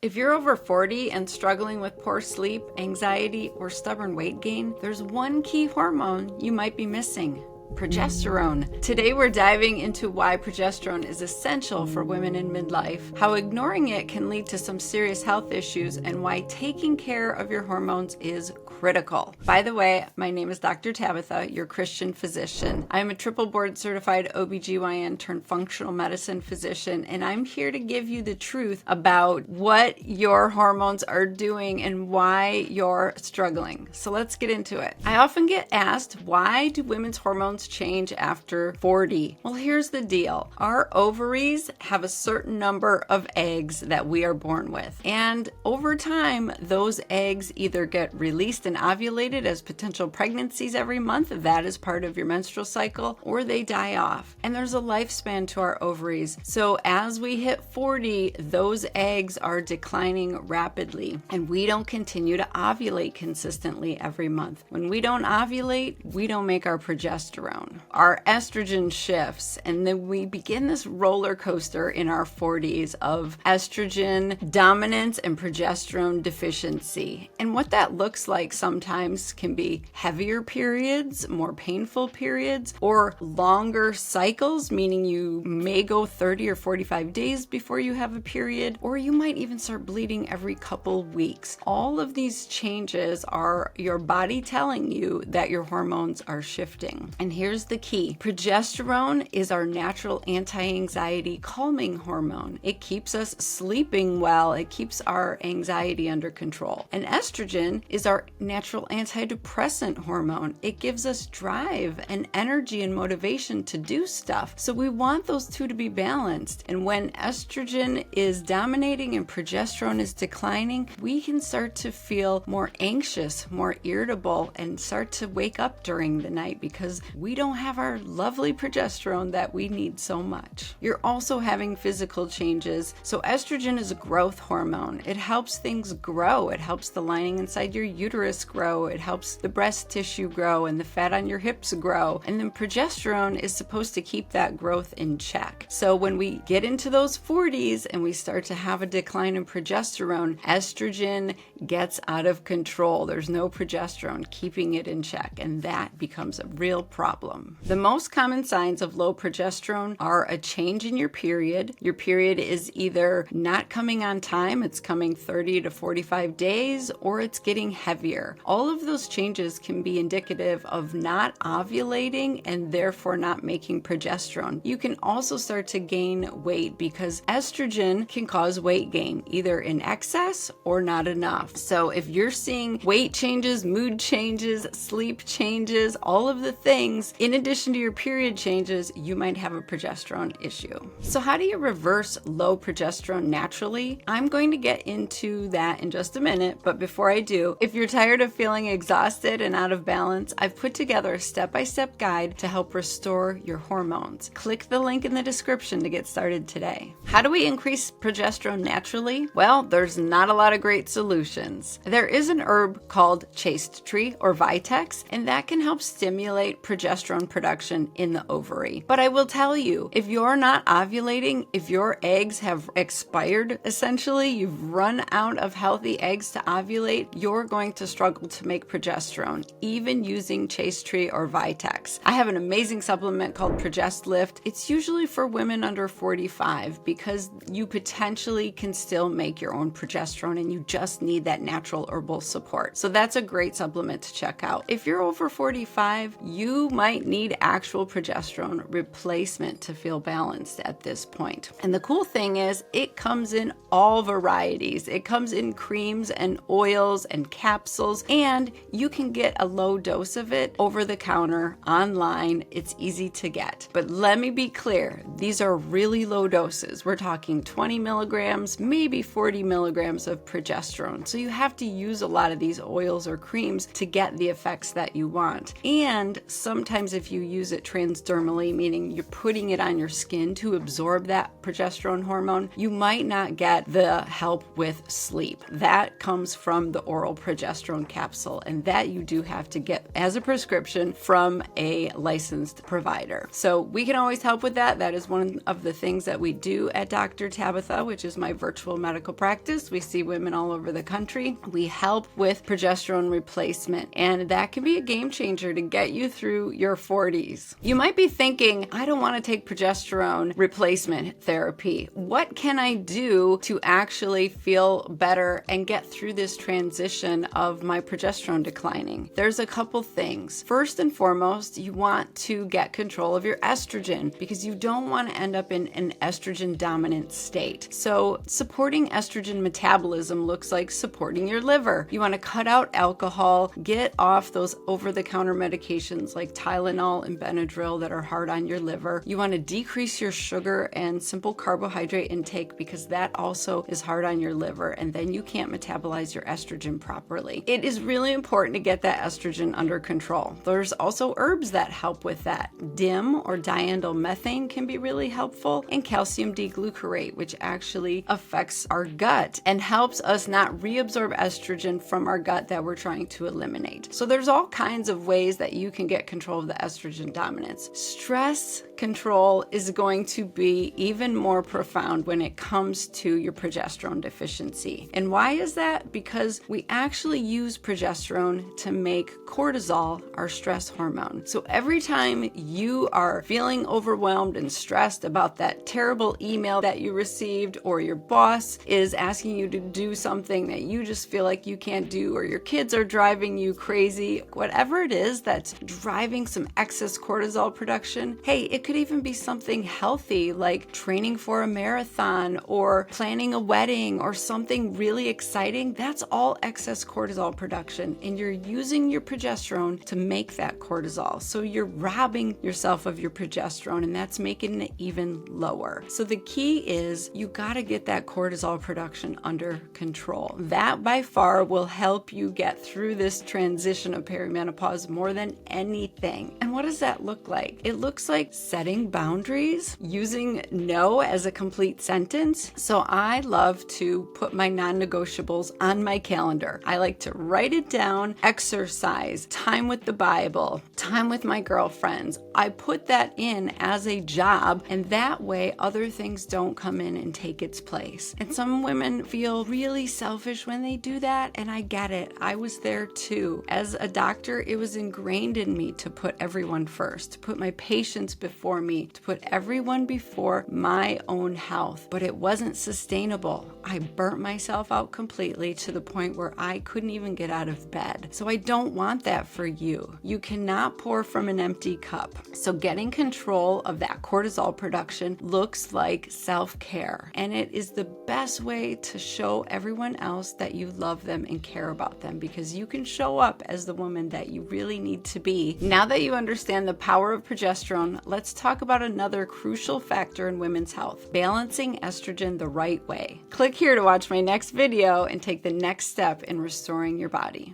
If you're over 40 and struggling with poor sleep, anxiety, or stubborn weight gain, there's one key hormone you might be missing: progesterone. Today we're diving into why progesterone is essential for women in midlife, how ignoring it can lead to some serious health issues, and why taking care of your hormones is critical. By the way, my name is Dr. Tabatha, your Christian physician. I'm a triple board certified OBGYN turned functional medicine physician, and I'm here to give you the truth about what your hormones are doing and why you're struggling. So let's get into it. I often get asked, why do women's hormones change after 40? Well, here's the deal. Our ovaries have a certain number of eggs that we are born with. And over time, those eggs either get released and ovulated as potential pregnancies every month. That is part of your menstrual cycle, or they die off. And there's a lifespan to our ovaries. So as we hit 40, those eggs are declining rapidly, and we don't continue to ovulate consistently every month. When we don't ovulate, we don't make our progesterone. Our estrogen shifts, and then we begin this roller coaster in our 40s of estrogen dominance and progesterone deficiency. And what that looks like sometimes can be heavier periods, more painful periods, or longer cycles, meaning you may go 30 or 45 days before you have a period, or you might even start bleeding every couple weeks. All of these changes are your body telling you that your hormones are shifting. And here's the key. Progesterone is our natural anti-anxiety calming hormone. It keeps us sleeping well. It keeps our anxiety under control. And estrogen is our natural antidepressant hormone. It gives us drive and energy and motivation to do stuff. So we want those two to be balanced. And when estrogen is dominating and progesterone is declining, we can start to feel more anxious, more irritable, and start to wake up during the night because we don't have our lovely progesterone that we need so much. You're also having physical changes. So estrogen is a growth hormone. It helps things grow. It helps the lining inside your uterus grow. It helps the breast tissue grow and the fat on your hips grow. And then progesterone is supposed to keep that growth in check. So when we get into those 40s and we start to have a decline in progesterone, estrogen gets out of control. There's no progesterone keeping it in check, and that becomes a real problem. The most common signs of low progesterone are a change in your period. Your period is either not coming on time, it's coming 30 to 45 days, or it's getting heavier. All of those changes can be indicative of not ovulating and therefore not making progesterone. You can also start to gain weight because estrogen can cause weight gain, either in excess or not enough. So if you're seeing weight changes, mood changes, sleep changes, all of the things, in addition to your period changes, you might have a progesterone issue. So how do you reverse low progesterone naturally? I'm going to get into that in just a minute, but before I do, if you're tired of feeling exhausted and out of balance, I've put together a step-by-step guide to help restore your hormones. Click the link in the description to get started today. How do we increase progesterone naturally? Well, there's not a lot of great solutions. There is an herb called chaste tree or vitex, and that can help stimulate progesterone production in the ovary. But I will tell you, if you're not ovulating, if your eggs have expired, essentially, you've run out of healthy eggs to ovulate, you're going to struggle to make progesterone, even using chaste tree or vitex. I have an amazing supplement called Progest Lift. It's usually for women under 45 because you potentially can still make your own progesterone and you just need that natural herbal support. So that's a great supplement to check out. If you're over 45, you might need actual progesterone replacement to feel balanced at this point. And the cool thing is it comes in all varieties. It comes in creams and oils and capsules, and you can get a low dose of it over the counter online. It's easy to get. But let me be clear, these are really low doses. We're talking 20 milligrams, maybe 40 milligrams of progesterone. So you have to use a lot of these oils or creams to get the effects that you want. And sometimes sometimes if you use it transdermally, meaning you're putting it on your skin to absorb that progesterone hormone, you might not get the help with sleep. That comes from the oral progesterone capsule, and that you do have to get as a prescription from a licensed provider. So we can always help with that. That is one of the things that we do at Dr. Tabatha, which is my virtual medical practice. We see women all over the country. We help with progesterone replacement, and that can be a game changer to get you through your 40s. You might be thinking, I don't want to take progesterone replacement therapy. What can I do to actually feel better and get through this transition of my progesterone declining? There's a couple things. First and foremost, you want to get control of your estrogen because you don't want to end up in an estrogen dominant state. So supporting estrogen metabolism looks like supporting your liver. You want to cut out alcohol, get off those over-the-counter medications like Tylenol and Benadryl that are hard on your liver. You want to decrease your sugar and simple carbohydrate intake because that also is hard on your liver, and then you can't metabolize your estrogen properly. It is really important to get that estrogen under control. There's also herbs that help with that. DIM or diindolylmethane can be really helpful, and calcium D-glucarate, which actually affects our gut and helps us not reabsorb estrogen from our gut that we're trying to eliminate. So there's all kinds of ways that you can get control of the estrogen dominance. Stress control is going to be even more profound when it comes to your progesterone deficiency. And why is that? Because we actually use progesterone to make cortisol our stress hormone. So every time you are feeling overwhelmed and stressed about that terrible email that you received, or your boss is asking you to do something that you just feel like you can't do, or your kids are driving you crazy, whatever it is that's driving some excess cortisol production, hey, it could even be something healthy like training for a marathon or planning a wedding or something really exciting. That's all excess cortisol production, and you're using your progesterone to make that cortisol. So you're robbing yourself of your progesterone, and that's making it even lower. So the key is you got to get that cortisol production under control. That by far will help you get through this transition of perimenopause more than anything. And what does that look like? It looks like setting boundaries, using no as a complete sentence. So I love to put my non-negotiables on my calendar. I like to write it down. Exercise, time with the Bible, time with my girlfriends. I put that in as a job, and that way other things don't come in and take its place. And some women feel really selfish when they do that, and I get it. I was there too. As a doctor, it was ingrained in me to put everyone first, to put my patients before me, to put everyone before my own health. But it wasn't sustainable. I burnt myself out completely to the point where I couldn't even get out of bed. So I don't want that for you. You cannot pour from an empty cup. So getting control of that cortisol production looks like self-care, and it is the best way to show everyone else that you love them and care about them, because you can show up as the woman that you really need to be. Now that you understand the power of progesterone, let's talk about another crucial factor in women's health: balancing estrogen the right way. Click here to watch my next video and take the next step in restoring your body.